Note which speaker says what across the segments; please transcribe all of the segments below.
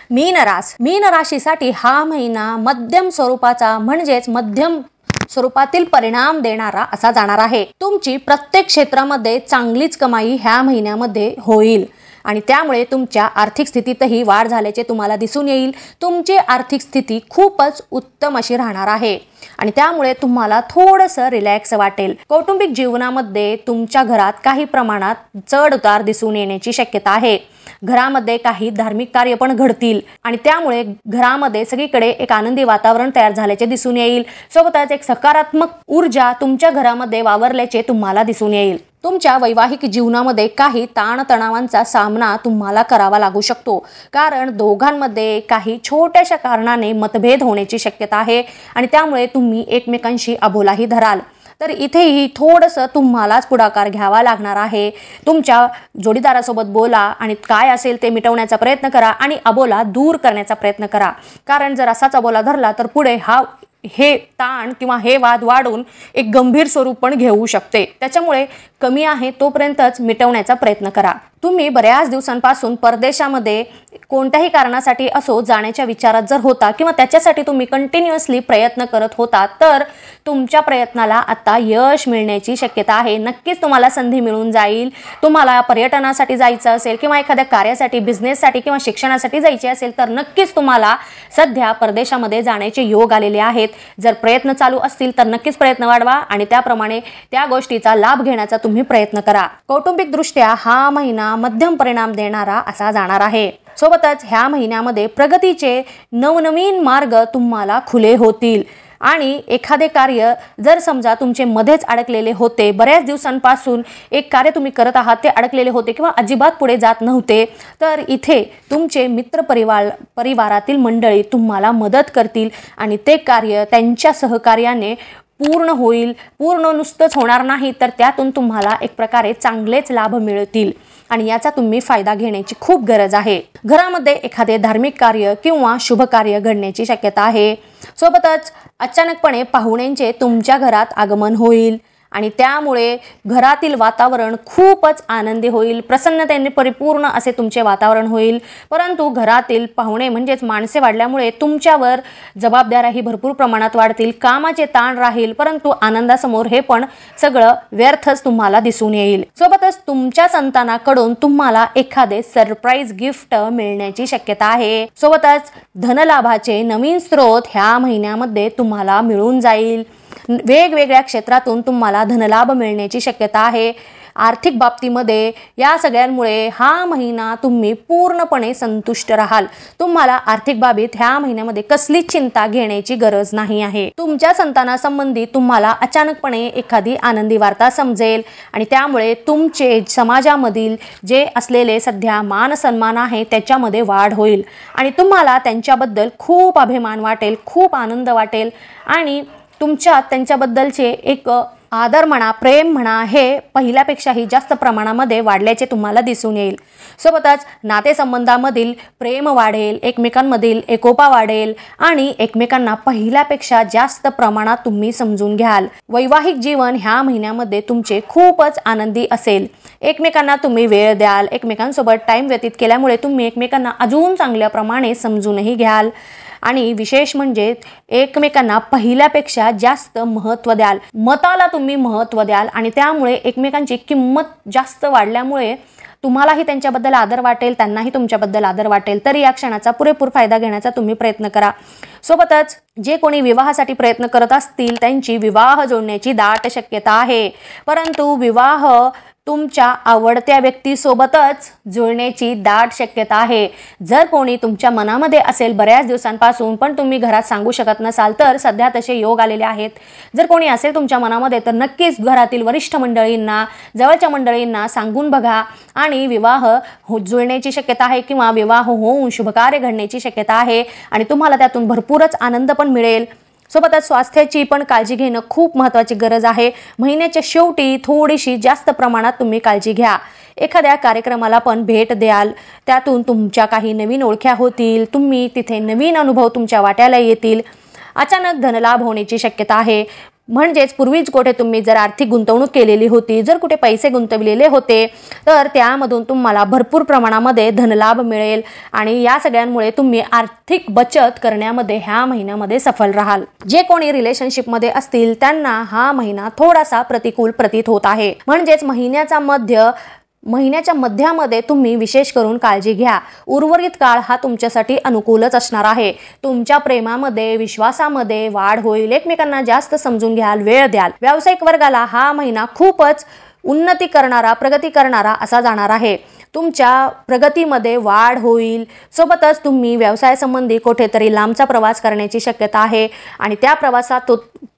Speaker 1: मीन राशीसाठी हा महिना मध्यम स्वरूपाचा म्हणजेच मध्यम स्वरूपातील परिणाम देणारा असा जाणार आहे। तुमची प्रत्येक क्षेत्रामध्ये चांगलीच कमाई ह्या महिन्यामध्ये होईल आणि त्यामुळे तुमच्या आर्थिक स्थितीतही वाढ झाल्याचे तुम्हाला दिसून येईल। तुमची आर्थिक स्थिती खूपच उत्तम अशी राहणार आहे आणि त्यामुळे तुम्हाला थोडंसं रिलॅक्स वाटेल। कौटुंबिक जीवनामध्ये तुमच्या घरात काही प्रमाणात चढ उतार दिसून येण्याची शक्यता आहे। घरामध्ये काही धार्मिक कार्य पण घडतील आणि त्यामुळे घरामध्ये सगळीकडे एक आनंदी वातावरण तयार झाल्याचे दिसून येईल। सोबतच एक सकारात्मक ऊर्जा तुमच्या घरामध्ये वावरल्याचे तुम्हाला दिसून येईल। तुमच्या वैवाहिक जीवनामध्ये काही ताणतणावांचा सामना तुम्हाला करावा लागू शकतो, कारण दोघांमध्ये काही छोट्याशा कारणाने मतभेद होण्याची शक्यता आहे आणि त्यामुळे तुम्ही एकमेकांशी अबोलाही धराल। तर इथेही थोडंसं तुम्हालाच पुढाकार घ्यावा लागणार आहे। तुमच्या जोडीदारासोबत बोला आणि काय असेल ते मिटवण्याचा प्रयत्न करा आणि अबोला दूर करण्याचा प्रयत्न करा, कारण जर असाच अबोला धरला तर पुढे हे ताण किंवा हे वाद वाढून एक गंभीर स्वरूप पण घेऊ शकते। त्याच्यामुळे कमी आहे तोपर्यंतच मिटवण्याचा प्रयत्न करा। तुम्ही बऱ्याच दिवसांपासून परदेशामध्ये कोणत्याही कारणासाठी असो जाण्याच्या विचारात जर होता किंवा त्याच्यासाठी तुम्ही कंटिन्युअसली प्रयत्न करत होता, तर तुमच्या प्रयत्नाला आता यश मिळण्याची शक्यता आहे। नक्कीच तुम्हाला संधी मिळून जाईल। तुम्हाला पर्यटनासाठी जायचं असेल किंवा एखाद्या कार्यासाठी, बिझनेससाठी किंवा शिक्षणासाठी जायचे असेल तर नक्कीच तुम्हाला सध्या परदेशामध्ये जाण्याचे योग आलेले आहेत। जर प्रयत्न चालू असतील तर नक्कीच प्रयत्न वाढवा आणि त्याप्रमाणे त्या गोष्टीचा लाभ घेण्याचा तुम्ही प्रयत्न करा। कौटुंबिक दृष्ट्या हा महिना मध्यम परिणाम देणारा असा जाणार आहे। सोबतच ह्या महिन्यामध्ये प्रगतीचे नवनवीन मार्ग तुम्हाला खुले होतील आणि एखादे कार्य जर समजा तुमचे मध्येच अडकलेले होते, बऱ्याच दिवसांपासून एक कार्य तुम्ही करत आहात ते अडकलेले होते किंवा अजिबात पुढे जात नव्हते, तर इथे तुमचे मित्र परिवारातील मंडळी तुम्हाला मदत करतील आणि ते कार्य त्यांच्या सहकार्याने पूर्ण होईल। पूर्ण नुसतंच होणार नाही तर त्यातून तुम्हाला एक प्रकारे चांगलेच लाभ मिळतील आणि याचा तुम्ही फायदा घेण्याची खूप गरज आहे। घरामध्ये एखादे धार्मिक कार्य किंवा शुभ कार्य घडण्याची शक्यता आहे। सोबतच अचानकपणे पाहुण्यांचे तुमच्या घरात आगमन होईल आणि त्यामुळे घरातील वातावरण खूपच आनंदी होईल, प्रसन्नतेने परिपूर्ण असे तुमचे वातावरण होईल। परंतु घरातील पाहुणे म्हणजेच माणसे वाढल्यामुळे तुमच्यावर जबाबदाऱ्याही भरपूर प्रमाणात वाढतील, कामाचे ताण राहील, परंतु आनंदासमोर हे पण सगळं व्यर्थच तुम्हाला दिसून येईल। सोबतच तुमच्या संतानाकडून तुम्हाला एखादे सरप्राईज गिफ्ट मिळण्याची शक्यता आहे। सोबतच धनलाभाचे नवीन स्रोत ह्या महिन्यामध्ये तुम्हाला मिळून जाईल। वेगवेगळ्या क्षेत्रातून तुम्हाला धनलाभ मिळण्याची शक्यता आहे। आर्थिक बाबतीमध्ये या सगळ्यांमुळे हा महिना तुम्ही पूर्णपणे संतुष्ट राहाल। तुम्हाला आर्थिक बाबीत ह्या महिन्यामध्ये कसलीच चिंता घेण्याची गरज नाही आहे। तुमच्या संतानासंबंधी तुम्हाला अचानकपणे एखादी आनंदी वार्ता समजेल आणि त्यामुळे तुमचे समाजामधील जे असलेले सध्या मान सन्मान आहे त्याच्यामध्ये वाढ होईल आणि तुम्हाला त्यांच्याबद्दल खूप अभिमान वाटेल, खूप आनंद वाटेल आणि तुमच्यात त्यांच्याबद्दलचे एक आदर म्हणा, प्रेम म्हणा, हे पहिल्यापेक्षाही जास्त प्रमाणामध्ये वाढल्याचे तुम्हाला दिसून येईल। सोबतच नातेसंबंधामधील प्रेम वाढेल, एकमेकांमधील एकोपा वाढेल आणि एकमेकांना पहिल्यापेक्षा जास्त प्रमाणात तुम्ही समजून घ्याल। वैवाहिक जीवन ह्या महिन्यामध्ये तुमचे खूपच आनंदी असेल। एकमेकांना तुम्ही वेळ द्याल, एकमेकांसोबत टाइम व्यतीत केल्यामुळे तुम्ही एकमेकांना अजून चांगल्या प्रमाणे समजूनही घ्याल आणि विशेष म्हणजे एकमेकांना पहिल्यापेक्षा जास्त महत्त्व द्याल, मताला तुम्ही महत्त्व द्याल आणि त्यामुळे एकमेकांची किंमत जास्त वाढल्यामुळे तुम्हालाही त्यांच्याबद्दल आदर वाटेल, त्यांनाही तुमच्याबद्दल आदर वाटेल। तर या क्षणाचा पुरेपूर फायदा घेण्याचा तुम्ही प्रयत्न करा। सोबतच जे कोणी विवाहासाठी प्रयत्न करत असतील त्यांची विवाह जोडण्याची दाट शक्यता आहे, परंतु विवाह तुमच्या आवडत्या व्यक्तीसोबतच जुळण्याची दाट शक्यता आहे। जर कोणी तुमच्या मनामध्ये असेल बऱ्याच दिवसांपासून पण तुम्ही घरात सांगू शकत नसाल तर सध्या तसे योग आलेले आहेत। जर कोणी असेल तुमच्या मनामध्ये तर नक्कीच घरातील वरिष्ठ मंडळींना, जवळच्या मंडळींना सांगून बघा आणि विवाह जुळण्याची शक्यता आहे किंवा विवाह होऊन शुभकार्य घडण्याची शक्यता आहे आणि तुम्हाला त्यातून भरपूरच आनंद पण मिळेल। सोबतच स्वास्थ्याची पण काळजी घेणं खूप महत्त्वाची गरज आहे। महिन्याच्या शेवटी थोडीशी जास्त प्रमाणात तुम्ही काळजी घ्या। एखाद्या कार्यक्रमाला पण भेट द्याल, त्यातून तुमच्या काही नवीन ओळख्या होतील, तुम्ही तिथे नवीन अनुभव तुमच्या वाट्याला येतील। अचानक धनलाभ होण्याची शक्यता आहे। म्हणजेच पूर्वीच कुठे तुम्ही जर आर्थिक गुंतवणूक केलेली होती, जर कुठे पैसे गुंतवलेले होते, तर त्यामधून तुम्हाला भरपूर प्रमाणामध्ये धनलाभ मिळेल आणि या सगळ्यांमुळे तुम्ही आर्थिक बचत करण्यामध्ये ह्या महिन्यामध्ये सफल राहाल. जे कोणी रिलेशनशिपमध्ये असतील त्यांना हा महिना थोडासा प्रतिकूल प्रतीत होत आहे. म्हणजेच महिन्याच्या मध्यामध्ये तुम्ही विशेष करून काळजी घ्या. उर्वरित काळ हा तुमच्यासाठी अनुकूलच असणार आहे. तुमच्या प्रेमामध्ये, विश्वासामध्ये वाढ होईल. एकमेकांना जास्त समजून घ्याल, वेळ द्याल. व्यावसायिक वर्गाला हा महिना खूपच उन्नती करणारा, प्रगती करणारा असा जाणार आहे. तुमच्या प्रगतीमध्ये वाढ होईल. सोबतच तुम्ही व्यवसायासंबंधी कुठेतरी लांबचा प्रवास करण्याची शक्यता आहे आणि त्या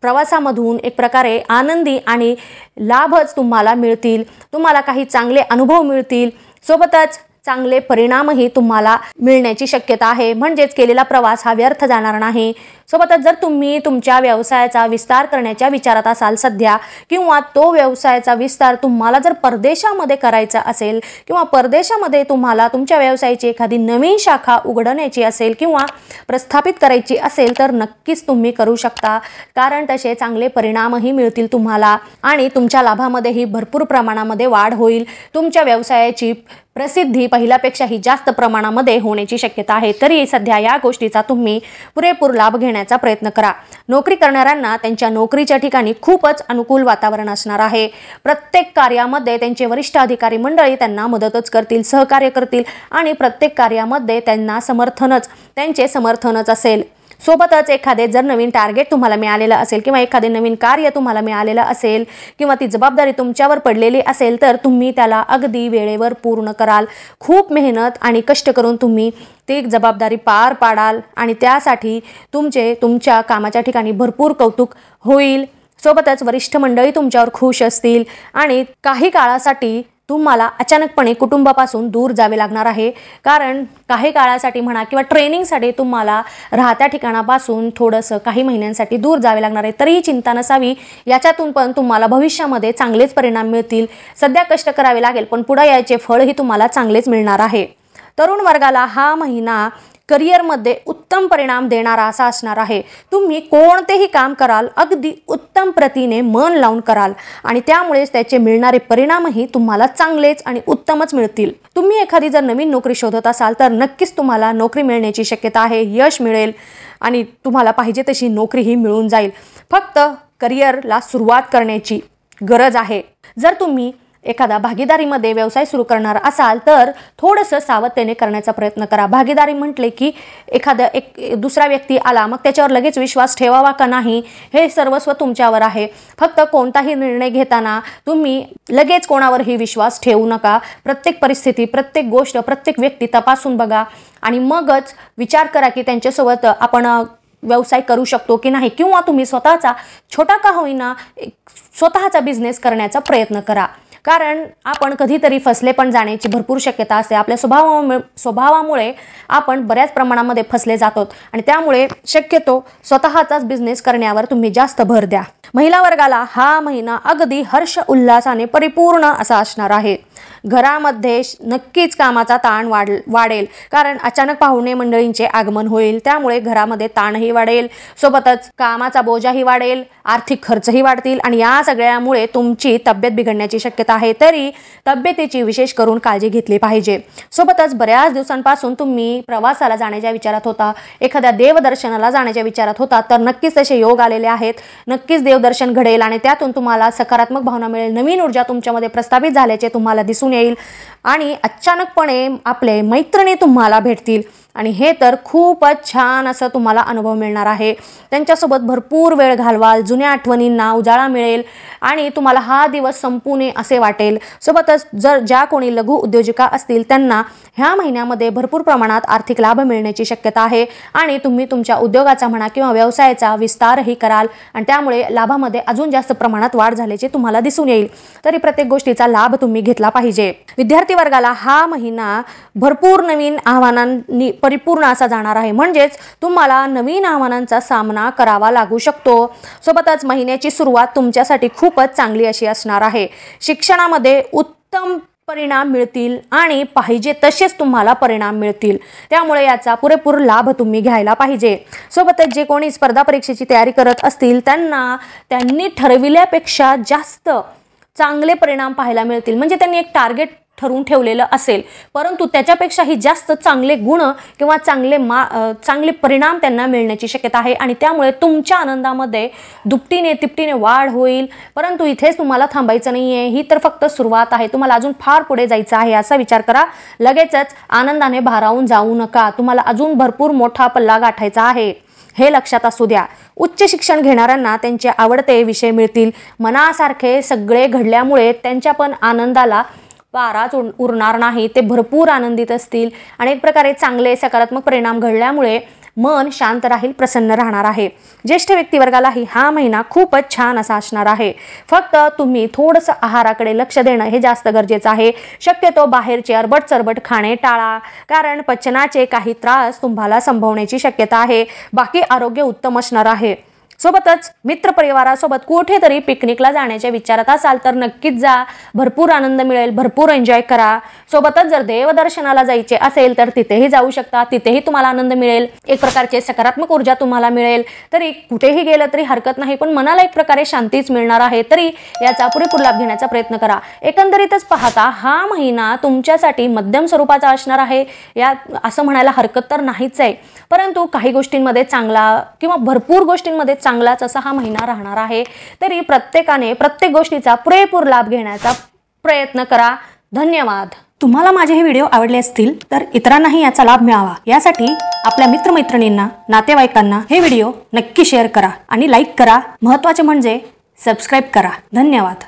Speaker 1: प्रवासामधून एक प्रकारे आनंदी आणि लाभच तुम्हाला मिळतील. तुम्हाला काही चांगले अनुभव मिळतील. सोबतच चांगले परिणामही तुम्हाला मिळण्याची शक्यता आहे. म्हणजेच केलेला प्रवास हा व्यर्थ जाणार नाही. सोबतच जर तुम्ही तुमच्या व्यवसायाचा विस्तार करण्याच्या विचारात असाल सध्या, किंवा तो व्यवसायाचा विस्तार तुम्हाला जर परदेशामध्ये करायचा असेल, किंवा परदेशामध्ये तुम्हाला तुमच्या व्यवसायाची एखादी नवीन शाखा उघडण्याची असेल किंवा प्रस्थापित करायची असेल, तर नक्कीच तुम्ही करू शकता. कारण तसे चांगले परिणामही मिळतील तुम्हाला आणि तुमच्या लाभामध्येही भरपूर प्रमाणामध्ये वाढ होईल. तुमच्या व्यवसायाची प्रसिद्धी पहिल्यापेक्षाही जास्त प्रमाणामध्ये होण्याची शक्यता आहे. तरी सध्या या गोष्टीचा तुम्ही पुरेपूर लाभ घेण्याचा प्रयत्न करा. नोकरी करणाऱ्यांना त्यांच्या नोकरीच्या ठिकाणी खूपच अनुकूल वातावरण असणार आहे. प्रत्येक कार्यामध्ये त्यांचे वरिष्ठ अधिकारी मंडळी त्यांना मदतच करतील, सहकार्य करतील आणि प्रत्येक कार्यामध्ये त्यांचे समर्थनच असेल. सोबतच एखादे जर नवीन टार्गेट तुम्हाला मिळालेलं असेल किंवा एखादे नवीन कार्य तुम्हाला मिळालेलं असेल किंवा ती जबाबदारी तुमच्यावर पडलेली असेल, तर तुम्ही त्याला अगदी वेळेवर पूर्ण कराल. खूप मेहनत आणि कष्ट करून तुम्ही ती जबाबदारी पार पाडाल आणि त्यासाठी तुमच्या कामाच्या ठिकाणी भरपूर कौतुक होईल. सोबतच वरिष्ठ मंडळी तुमच्यावर खुश असतील आणि काही काळासाठी तुम्हाला अचानकपणे कुटुंबापासून दूर जावे लागणार आहे. कारण काही काळासाठी म्हणा किंवा ट्रेनिंगसाठी तुम्हाला राहत्या ठिकाणापासून थोडंसं काही महिन्यांसाठी दूर जावे लागणार आहे. तरीही चिंता नसावी. याच्यातून पण तुम्हाला भविष्यामध्ये चांगलेच परिणाम मिळतील. सध्या कष्ट करावे लागेल, पण पुढे याचे फळही तुम्हाला चांगलेच मिळणार आहे. तरुण वर्गाला हा महिना करिअरमध्ये उत्तम परिणाम देणारा असा असणार आहे. तुम्ही कोणतेही काम कराल अगदी उत्तम प्रतीने मन लावून कराल आणि त्यामुळेच त्याचे मिळणारे परिणामही तुम्हाला चांगलेच आणि उत्तमच मिळतील. तुम्ही एखादी जर नवीन नोकरी शोधत असाल तर नक्कीच तुम्हाला नोकरी मिळण्याची शक्यता आहे. यश मिळेल आणि तुम्हाला पाहिजे तशी नोकरीही मिळून जाईल. फक्त करिअरला सुरुवात करण्याची गरज आहे. जर तुम्ही एखादा भागीदारीमध्ये व्यवसाय सुरू करणार असाल तर थोडंसं सावधतेने करण्याचा प्रयत्न करा. भागीदारी म्हटले की दुसरा व्यक्ती आला, मग त्याच्यावर लगेच विश्वास ठेवावा का नाही हे सर्वस्व तुमच्यावर आहे. फक्त कोणताही निर्णय घेताना तुम्ही लगेच कोणावरही विश्वास ठेवू नका. प्रत्येक परिस्थिती, प्रत्येक गोष्ट, प्रत्येक व्यक्ती तपासून बघा आणि मगच विचार करा की त्यांच्यासोबत आपण व्यवसाय करू शकतो की नाही, किंवा तुम्ही स्वतःचा छोटा का होईना स्वतःचा बिझनेस करण्याचा प्रयत्न करा. कारण आपण कधीतरी फसले पण जाण्याची भरपूर शक्यता असते. आपल्या स्वभावामुळे आपण बऱ्याच प्रमाणामध्ये फसले जातो आणि त्यामुळे शक्यतो स्वतःचाच बिझनेस करण्यावर तुम्ही जास्त भर द्या. महिला वर्गाला हा महिना अगदी हर्ष उल्हासाने परिपूर्ण असा असणार आहे. घरामध्ये नक्कीच कामाचा ताण वाढेल. कारण अचानक पाहुणे मंडळींचे आगमन होईल. त्यामुळे घरामध्ये ताणही वाढेल. सोबतच कामाचा बोजाही वाढेल, आर्थिक खर्चही वाढतील आणि या सगळ्यामुळे तुमची तब्येत बिघडण्याची शक्यता आहे. तरी तब्येतीची विशेष करून काळजी घेतली पाहिजे. सोबतच बऱ्याच दिवसांपासून तुम्ही प्रवासाला जाण्याच्या विचारात होता, एखाद्या देवदर्शनाला जाण्याच्या विचारात होता, तर नक्कीच तसे योग आलेले आहेत. नक्कीच देवदर्शन घडेल आणि त्यातून तुम्हाला सकारात्मक भावना मिळेल. नवीन ऊर्जा तुमच्यामध्ये प्रस्थापित झाल्याचे तुम्हाला दिसून येईल आणि अचानकपणे आपले मैत्रिणी तुम्हाला भेटतील आणि हे तर खूपच छान असं तुम्हाला अनुभव मिळणार आहे. त्यांच्यासोबत भरपूर वेळ घालवाल. जुन्या आठवणींना उजाळा मिळेल आणि तुम्हाला हा दिवस संपू नये असे वाटेल. सोबतच ज्या कोणी लघु उद्योजिका असतील त्यांना ह्या महिन्यामध्ये भरपूर प्रमाणात आर्थिक लाभ मिळण्याची शक्यता आहे आणि तुम्ही तुमच्या उद्योगाचा म्हणा किंवा व्यवसायाचा विस्तारही कराल आणि त्यामुळे लाभामध्ये अजून जास्त प्रमाणात वाढ झाल्याचे तुम्हाला दिसून येईल. तरी प्रत्येक गोष्टीचा लाभ तुम्ही घेतला पाहिजे. विद्यार्थी वर्गाला हा महिना भरपूर नवीन आव्हानांनी परिपूर्ण असा जाणार आहे. म्हणजेच तुम्हाला नवीन आव्हानांचा सामना करावा लागू शकतो. सोबतच महिन्याची सुरुवात तुमच्यासाठी खूपच चांगली अशी असणार आहे. शिक्षणामध्ये उत्तम परिणाम मिळतील आणि पाहिजे तसेच तुम्हाला परिणाम मिळतील। त्यामुळे याचा पुरेपूर लाभ तुम्ही घ्यायला पाहिजे। सोबतच जे कोणी स्पर्धा परीक्षेची तयारी करत असतील त्यांनी ठरविल्यापेक्षा जास्त चांगले परिणाम पाहायला मिळतील। म्हणजे त्यांनी एक टार्गेट ठरवून ठेवलेलं असेल, परंतु त्याच्यापेक्षाही जास्त चांगले गुण किंवा चांगले परिणाम त्यांना मिळण्याची शक्यता आहे आणि त्यामुळे तुमच्या आनंदामध्ये दुपटीने तिपटीने वाढ होईल। परंतु इथेच तुम्हाला थांबायचं नाहीये, ही तर फक्त सुरुवात आहे। तुम्हाला अजून फार पुढे जायचं आहे असा विचार करा। लगेचच आनंदाने भारावून जाऊ नका, तुम्हाला अजून भरपूर मोठा पल्ला गाठायचा आहे, हे लक्षात असू द्या। उच्च शिक्षण घेणाऱ्यांना त्यांचे आवडते विषय मिळतील। मनासारखे सगळे घडल्यामुळे त्यांच्या पण आनंदाला पाराच उरणार नाही, ते भरपूर आनंदित असतील। अनेक प्रकारे चांगले सकारात्मक परिणाम घडल्यामुळे मन शांत राहील, प्रसन्न राहणार आहे। ज्येष्ठ व्यक्तिवर्गालाही हा महिना खूपच छान असा असणार आहे। फक्त तुम्ही थोडंसं आहाराकडे लक्ष देणं हे जास्त गरजेचं आहे। शक्यतो बाहेरचे अरबट चरबट खाणे टाळा, कारण पचनाचे काही त्रास तुम्हाला संभवण्याची शक्यता आहे। बाकी आरोग्य उत्तम असणार आहे। सोबतच मित्रपरिवारासोबत कुठेतरी पिकनिकला जाण्याच्या विचारात असाल तर नक्कीच जा, भरपूर आनंद मिळेल, भरपूर एन्जॉय करा। सोबतच जर देवदर्शनाला जायचे असेल तर तिथेही जाऊ शकता, तिथेही तुम्हाला आनंद मिळेल, एक प्रकारचे सकारात्मक ऊर्जा तुम्हाला मिळेल। तरी कुठेही गेलं तरी हरकत नाही, पण मनाला एक प्रकारे शांतीच मिळणार आहे, तरी याचा पुरेपूर लाभ घेण्याचा प्रयत्न करा। एकंदरीतच पाहता हा महिना तुमच्यासाठी मध्यम स्वरूपाचा असणार आहे, या असं म्हणायला हरकत तर नाहीच आहे, परंतु काही गोष्टींमध्ये चांगला किंवा भरपूर गोष्टींमध्ये चांगलाच असा हा महिना राहणार आहे। तरी प्रत्येकाने प्रत्येक गोष्टीचा पुरेपूर लाभ घेण्याचा प्रयत्न करा। धन्यवाद। तुम्हाला माझे हे व्हिडिओ आवडले असतील तर इतरांनाही याचा लाभ मिळावा यासाठी आपल्या मित्रमैत्रिणींना, नातेवाईकांना हे व्हिडिओ नक्की शेअर करा आणि लाईक करा। महत्त्वाचे म्हणजे सबस्क्राईब करा। धन्यवाद।